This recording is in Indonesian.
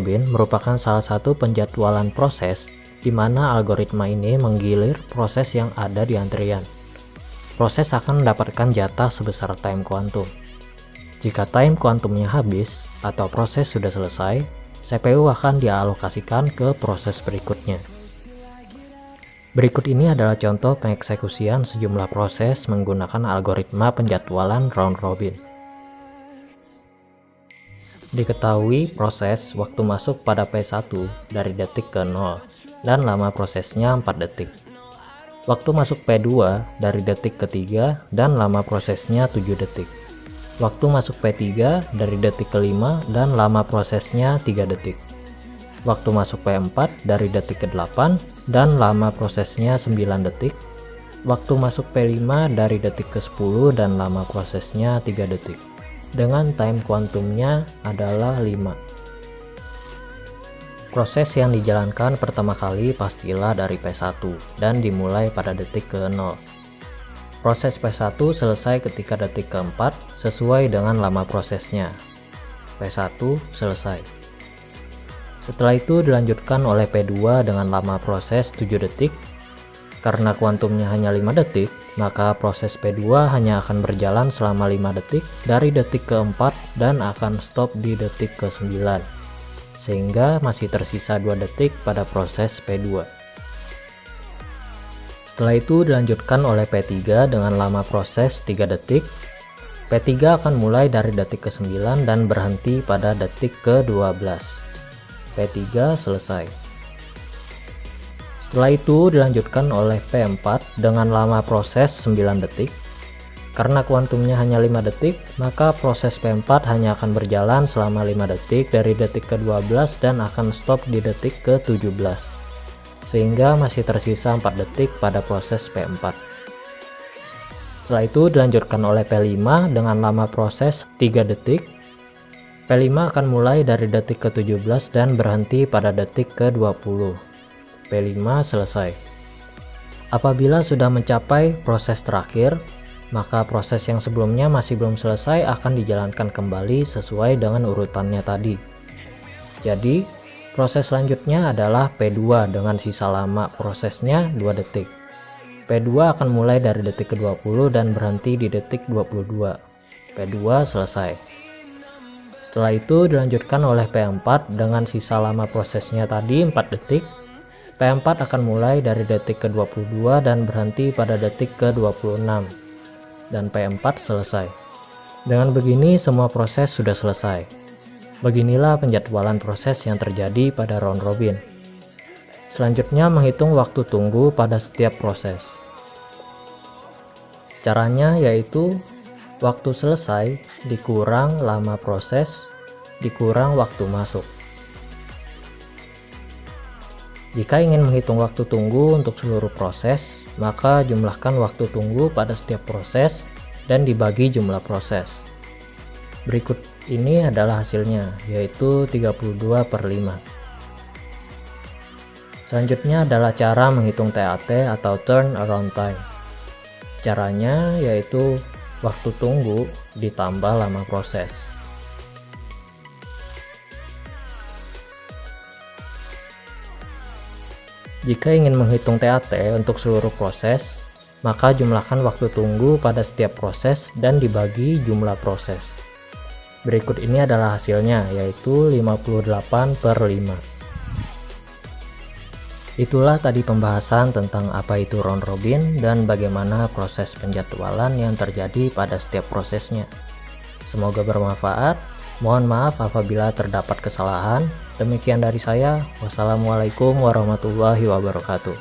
robin merupakan salah satu penjadwalan proses di mana algoritma ini menggilir proses yang ada di antrian. Proses akan mendapatkan jatah sebesar time kuantum. Jika time kuantumnya habis atau proses sudah selesai, CPU akan dialokasikan ke proses berikutnya. Berikut ini adalah contoh pengeksekusian sejumlah proses menggunakan algoritma penjadwalan round robin. Diketahui proses waktu masuk pada P1 dari detik ke 0 dan lama prosesnya 4 detik. Waktu masuk P2 dari detik ke 3 dan lama prosesnya 7 detik. Waktu masuk P3 dari detik ke 5 dan lama prosesnya 3 detik. Waktu masuk P4 dari detik ke 8 dan lama prosesnya 9 detik. Waktu masuk P5 dari detik ke 10 dan lama prosesnya 3 detik. Dengan time kuantumnya adalah 5. Proses yang dijalankan pertama kali pastilah dari P1 dan dimulai pada detik ke 0. Proses P1 selesai ketika detik keempat sesuai dengan lama prosesnya. P1 selesai. Setelah itu dilanjutkan oleh P2 dengan lama proses 7 detik. Karena kuantumnya hanya 5 detik, maka proses P2 hanya akan berjalan selama 5 detik dari detik keempat dan akan stop di detik ke-9. Sehingga masih tersisa 2 detik pada proses P2. Setelah itu dilanjutkan oleh P3 dengan lama proses 3 detik. P3 akan mulai dari detik ke-9 dan berhenti pada detik ke-12. P3 selesai. Setelah itu dilanjutkan oleh P4 dengan lama proses 9 detik. Karena kuantumnya hanya 5 detik, maka proses P4 hanya akan berjalan selama 5 detik dari detik ke-12 dan akan stop di detik ke-17. Sehingga masih tersisa 4 detik pada proses P4. Setelah itu dilanjutkan oleh P5 dengan lama proses 3 detik. P5 akan mulai dari detik ke-17 dan berhenti pada detik ke-20. P5 selesai. Apabila sudah mencapai proses terakhir, maka proses yang sebelumnya masih belum selesai akan dijalankan kembali sesuai dengan urutannya tadi. Jadi, proses selanjutnya adalah P2 dengan sisa lama prosesnya 2 detik. P2 akan mulai dari detik ke-20 dan berhenti di detik 22. P2 selesai. Setelah itu dilanjutkan oleh P4 dengan sisa lama prosesnya tadi 4 detik. P4 akan mulai dari detik ke-22 dan berhenti pada detik ke-26. Dan P4 selesai. Dengan begini semua proses sudah selesai. Beginilah penjadwalan proses yang terjadi pada round robin. Selanjutnya menghitung waktu tunggu pada setiap proses. Caranya yaitu waktu selesai dikurang lama proses dikurang waktu masuk. Jika ingin menghitung waktu tunggu untuk seluruh proses, maka jumlahkan waktu tunggu pada setiap proses dan dibagi jumlah proses. Berikut ini adalah hasilnya, yaitu 32/5. Selanjutnya adalah cara menghitung TAT atau turnaround time. Caranya yaitu waktu tunggu ditambah lama proses. Jika ingin menghitung TAT untuk seluruh proses, maka jumlahkan waktu tunggu pada setiap proses dan dibagi jumlah proses. Berikut ini adalah hasilnya, yaitu 58/5. Itulah tadi pembahasan tentang apa itu round robin dan bagaimana proses penjadwalan yang terjadi pada setiap prosesnya. Semoga bermanfaat. Mohon maaf apabila terdapat kesalahan. Demikian dari saya. Wassalamualaikum warahmatullahi wabarakatuh.